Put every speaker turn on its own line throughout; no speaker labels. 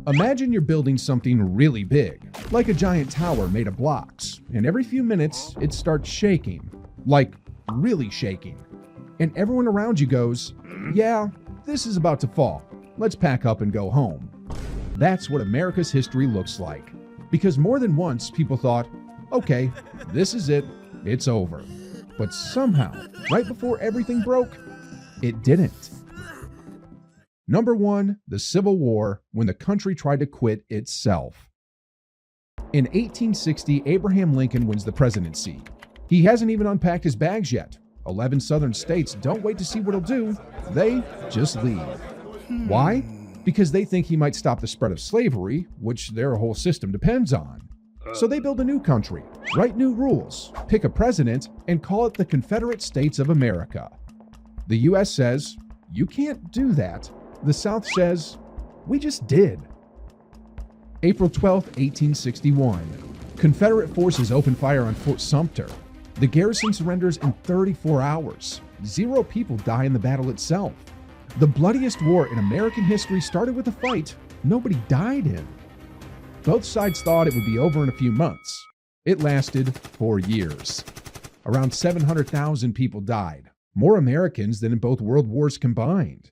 Imagine you're building something really big, like a giant tower made of blocks, and every few minutes it starts shaking, like really shaking. And everyone around you goes, "Yeah, this is about to fall. Let's pack up and go home." That's what America's history looks like. Because more than once people thought, okay, this is it, it's over. But somehow, right before everything broke, it didn't. Number 1, the Civil War, when the country tried to quit itself. In 1860, Abraham Lincoln wins the presidency. He hasn't even unpacked his bags yet. 11 southern states don't wait to see what he'll do. They just leave. Why? Because they think he might stop the spread of slavery, which their whole system depends on. So they build a new country, write new rules, pick a president, and call it the Confederate States of America. The US says, "You can't do that." The South says, "We just did." April 12, 1861. Confederate forces open fire on Fort Sumter. The garrison surrenders in 34 hours. 0 people die in the battle itself. The bloodiest war in American history started with a fight nobody died in. Both sides thought it would be over in a few months. It lasted 4 years. Around 700,000 people died, more Americans than in both world wars combined.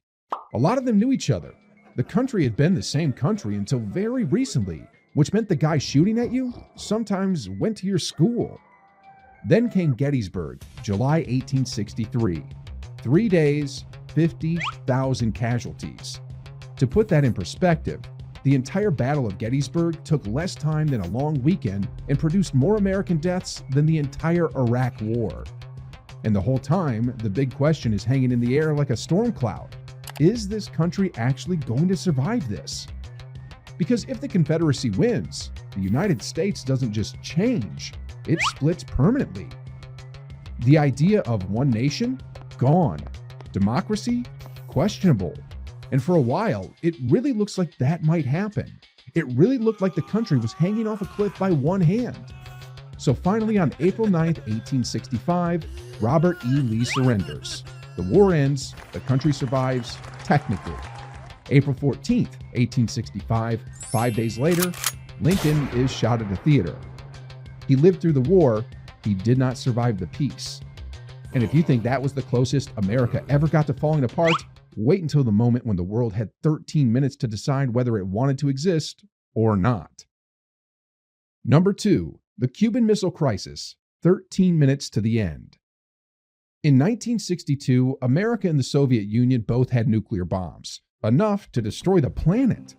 A lot of them knew each other. The country had been the same country until very recently, which meant the guy shooting at you sometimes went to your school. Then came Gettysburg, July 1863. 3 days, 50,000 casualties. To put that in perspective, the entire Battle of Gettysburg took less time than a long weekend and produced more American deaths than the entire Iraq War. And the whole time, the big question is hanging in the air like a storm cloud. Is this country actually going to survive this? Because if the Confederacy wins, the United States doesn't just change, it splits permanently. The idea of one nation? Gone. Democracy? Questionable. And for a while, it really looks like that might happen. It really looked like the country was hanging off a cliff by one hand. So finally, on April 9th, 1865, Robert E. Lee surrenders. The war ends, the country survives, technically. April 14th, 1865, 5 days later, Lincoln is shot at a theater. He lived through the war, he did not survive the peace. And if you think that was the closest America ever got to falling apart, wait until the moment when the world had 13 minutes to decide whether it wanted to exist or not. Number 2, the Cuban Missile Crisis, 13 minutes to the end. In 1962, America and the Soviet Union both had nuclear bombs, enough to destroy the planet.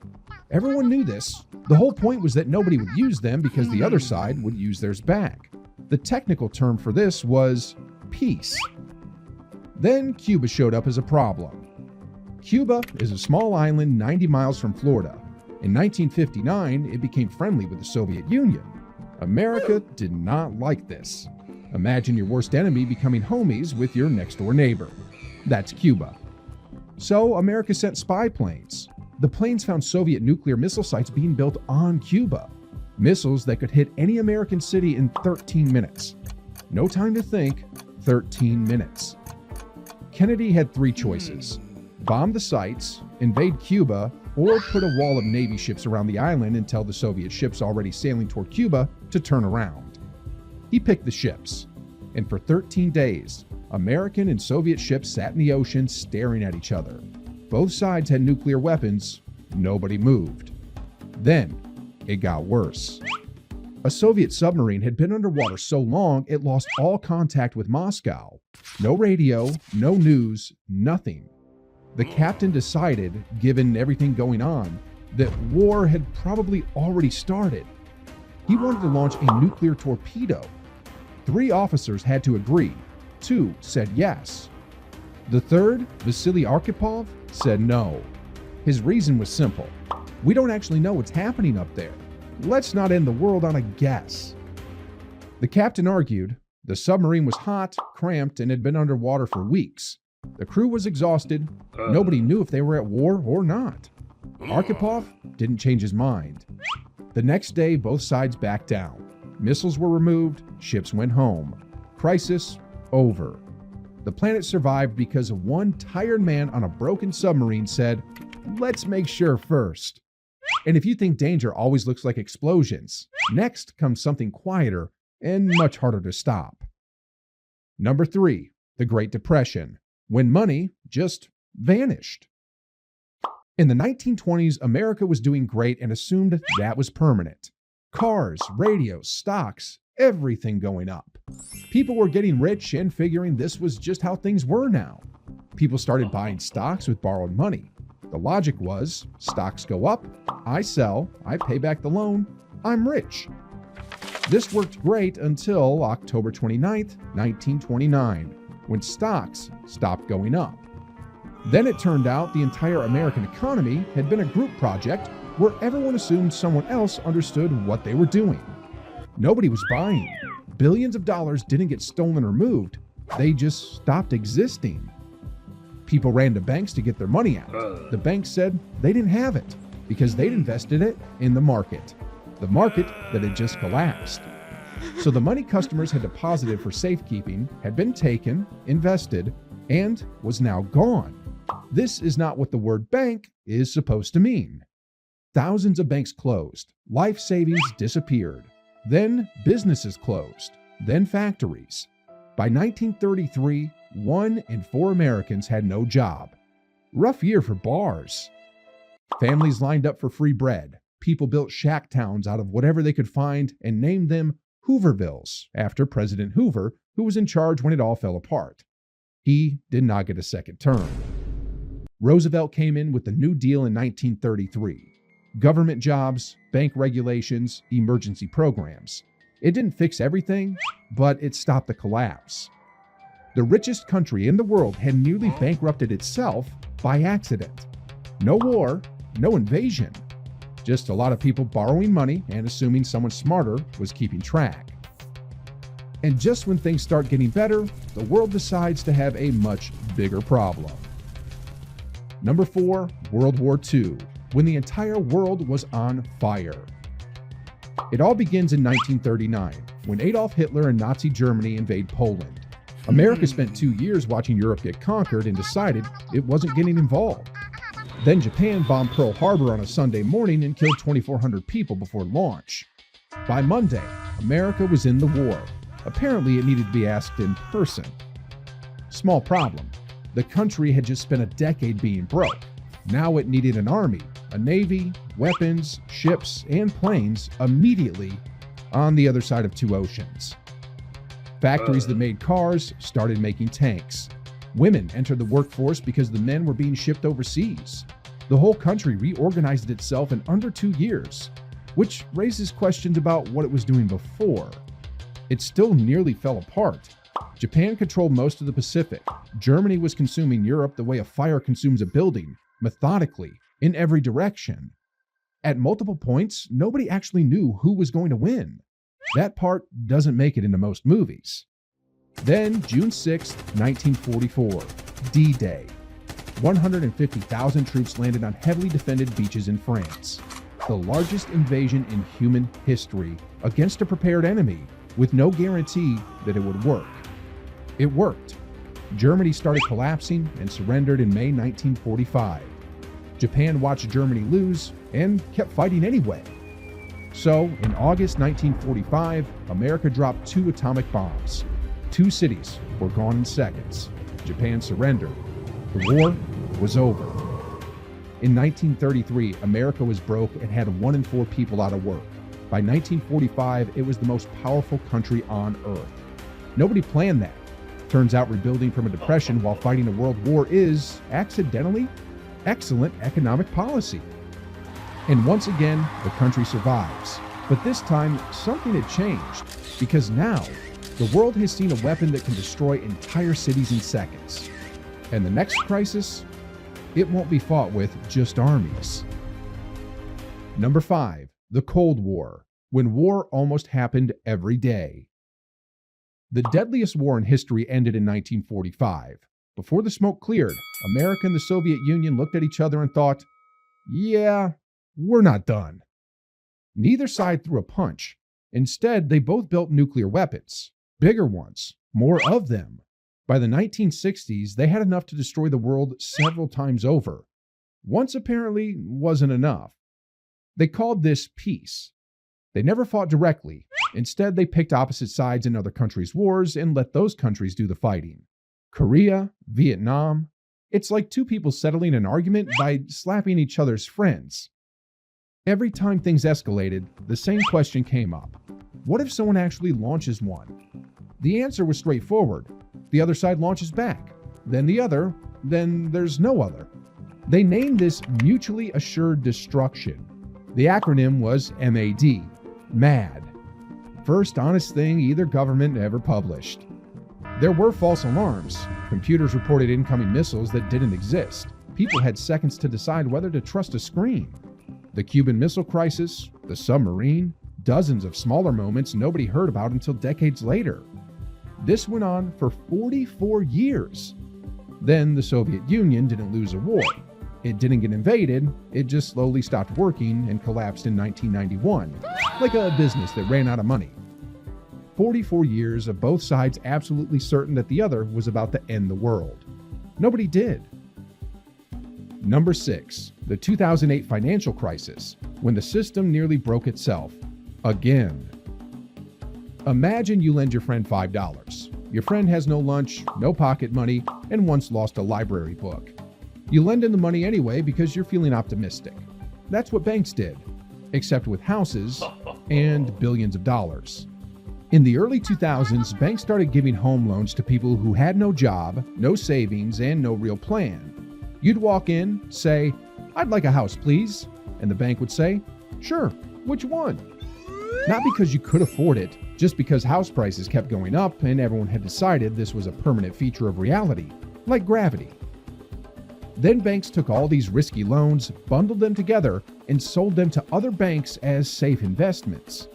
Everyone knew this. The whole point was that nobody would use them because the other side would use theirs back. The technical term for this was peace. Then Cuba showed up as a problem. Cuba is a small island 90 miles from Florida. In 1959, it became friendly with the Soviet Union. America did not like this. Imagine your worst enemy becoming homies with your next-door neighbor. That's Cuba. So America sent spy planes. The planes found Soviet nuclear missile sites being built on Cuba. Missiles that could hit any American city in 13 minutes. No time to think, 13 minutes. Kennedy had 3 choices: bomb the sites, invade Cuba, or put a wall of Navy ships around the island and tell the Soviet ships already sailing toward Cuba to turn around. He picked the ships, and for 13 days, American and Soviet ships sat in the ocean staring at each other. Both sides had nuclear weapons, nobody moved. Then, it got worse. A Soviet submarine had been underwater so long it lost all contact with Moscow. No radio, no news, nothing. The captain decided, given everything going on, that war had probably already started. He wanted to launch a nuclear torpedo. 3 officers had to agree. 2 said yes. The third, Vasily Arkhipov, said no. His reason was simple. We don't actually know what's happening up there. Let's not end the world on a guess. The captain argued. The submarine was hot, cramped, and had been underwater for weeks. The crew was exhausted. Nobody knew if they were at war or not. Arkhipov didn't change his mind. The next day, both sides backed down. Missiles were removed, ships went home. Crisis over. The planet survived because one tired man on a broken submarine said, "Let's make sure first." And if you think danger always looks like explosions, next comes something quieter and much harder to stop. Number 3, the Great Depression, when money just vanished. In the 1920s, America was doing great and assumed that was permanent. Cars, radios, stocks, everything going up. People were getting rich and figuring this was just how things were now. People started buying stocks with borrowed money. The logic was, stocks go up, I sell, I pay back the loan, I'm rich. This worked great until October 29th, 1929, when stocks stopped going up. Then it turned out the entire American economy had been a group project where everyone assumed someone else understood what they were doing. Nobody was buying. Billions of dollars didn't get stolen or moved. They just stopped existing. People ran to banks to get their money out. The banks said they didn't have it because they'd invested it in the market that had just collapsed. So the money customers had deposited for safekeeping had been taken, invested, and was now gone. This is not what the word bank is supposed to mean. Thousands of banks closed, life savings disappeared, then businesses closed, then factories. By 1933, 1 in 4 Americans had no job. Rough year for bars. Families lined up for free bread. People built shack towns out of whatever they could find and named them Hoovervilles, after President Hoover, who was in charge when it all fell apart. He did not get a second term. Roosevelt came in with the New Deal in 1933. Government jobs, bank regulations, emergency programs. It didn't fix everything, but it stopped the collapse. The richest country in the world had nearly bankrupted itself by accident. No war, no invasion. Just a lot of people borrowing money and assuming someone smarter was keeping track. And just when things start getting better, the world decides to have a much bigger problem. Number 4, World War II, when the entire world was on fire. It all begins in 1939, when Adolf Hitler and Nazi Germany invade Poland. America spent 2 years watching Europe get conquered and decided it wasn't getting involved. Then Japan bombed Pearl Harbor on a Sunday morning and killed 2,400 people before launch. By Monday, America was in the war. Apparently, it needed to be asked in person. Small problem. The country had just spent a decade being broke. Now it needed an army, a navy, weapons, ships, and planes immediately on the other side of 2 oceans. Factories that made cars started making tanks. Women entered the workforce because the men were being shipped overseas. The whole country reorganized itself in under 2 years, which raises questions about what it was doing before. It still nearly fell apart. Japan controlled most of the Pacific. Germany was consuming Europe the way a fire consumes a building, methodically, in every direction. At multiple points, nobody actually knew who was going to win. That part doesn't make it into most movies. Then, June 6, 1944, D-Day. 150,000 troops landed on heavily defended beaches in France. The largest invasion in human history against a prepared enemy, with no guarantee that it would work. It worked. Germany started collapsing and surrendered in May 1945. Japan watched Germany lose and kept fighting anyway. So, in August 1945, America dropped 2 atomic bombs. 2 cities were gone in seconds. Japan surrendered. The war was over. In 1933, America was broke and had 1 in 4 people out of work. By 1945, it was the most powerful country on earth. Nobody planned that. Turns out rebuilding from a depression while fighting a world war is, accidentally, excellent economic policy. And once again, the country survives. But this time, something had changed, because now, the world has seen a weapon that can destroy entire cities in seconds. And the next crisis, it won't be fought with just armies. Number 5, the Cold War, when war almost happened every day. The deadliest war in history ended in 1945. Before the smoke cleared, America and the Soviet Union looked at each other and thought, yeah, we're not done. Neither side threw a punch. Instead, they both built nuclear weapons. Bigger ones, more of them. By the 1960s, they had enough to destroy the world several times over. Once apparently wasn't enough. They called this peace. They never fought directly. Instead, they picked opposite sides in other countries' wars and let those countries do the fighting. Korea, Vietnam. It's like two people settling an argument by slapping each other's friends. Every time things escalated, the same question came up. What if someone actually launches one? The answer was straightforward. The other side launches back. Then the other. Then there's no other. They named this mutually assured destruction. The acronym was MAD. MAD. First honest thing either government ever published. There were false alarms. Computers reported incoming missiles that didn't exist. People had seconds to decide whether to trust a screen. The Cuban Missile Crisis, the submarine, dozens of smaller moments nobody heard about until decades later. This went on for 44 years. Then the Soviet Union didn't lose a war. It didn't get invaded, it just slowly stopped working and collapsed in 1991, like a business that ran out of money. 44 years of both sides absolutely certain that the other was about to end the world. Nobody did. Number 6, the 2008 financial crisis, when the system nearly broke itself. Again. Imagine you lend your friend $5. Your friend has no lunch, no pocket money, and once lost a library book. You lend him the money anyway because you're feeling optimistic. That's what banks did, except with houses and billions of dollars. In the early 2000s, banks started giving home loans to people who had no job, no savings, and no real plan. You'd walk in, say, "I'd like a house, please." And the bank would say, "Sure, which one?" Not because you could afford it, just because house prices kept going up and everyone had decided this was a permanent feature of reality, like gravity. Then banks took all these risky loans, bundled them together, and sold them to other banks as safe investments.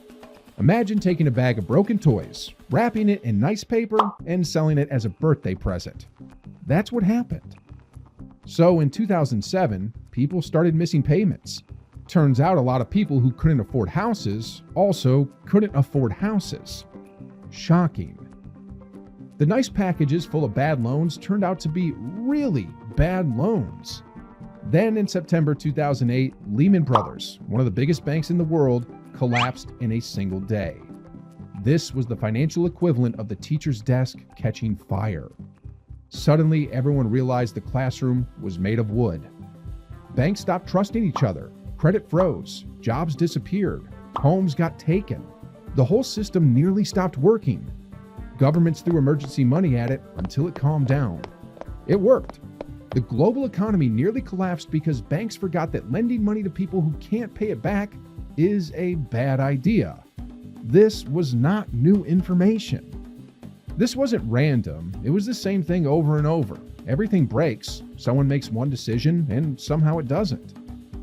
Imagine taking a bag of broken toys, wrapping it in nice paper, and selling it as a birthday present. That's what happened. So in 2007, people started missing payments. Turns out a lot of people who couldn't afford houses also couldn't afford houses. Shocking. The nice packages full of bad loans turned out to be really bad loans. Then in September 2008, Lehman Brothers, one of the biggest banks in the world, collapsed in a single day. This was the financial equivalent of the teacher's desk catching fire. Suddenly, everyone realized the classroom was made of wood. Banks stopped trusting each other. Credit froze. Jobs disappeared. Homes got taken. The whole system nearly stopped working. Governments threw emergency money at it until it calmed down. It worked. The global economy nearly collapsed because banks forgot that lending money to people who can't pay it back is a bad idea. This was not new information. This wasn't random. It was the same thing over and over. Everything breaks. Someone makes one decision, and somehow it doesn't.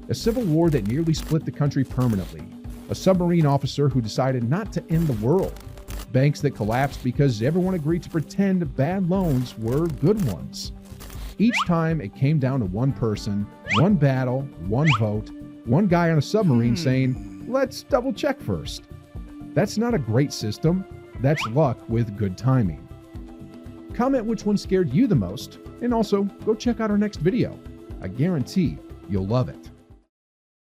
A civil war that nearly split the country permanently. A submarine officer who decided not to end the world. Banks that collapsed because everyone agreed to pretend bad loans were good ones. Each time it came down to one person, one battle, one vote, one guy on a submarine saying, "Let's double check first." That's not a great system. That's luck with good timing. Comment which one scared you the most, and also go check out our next video. I guarantee you'll love it.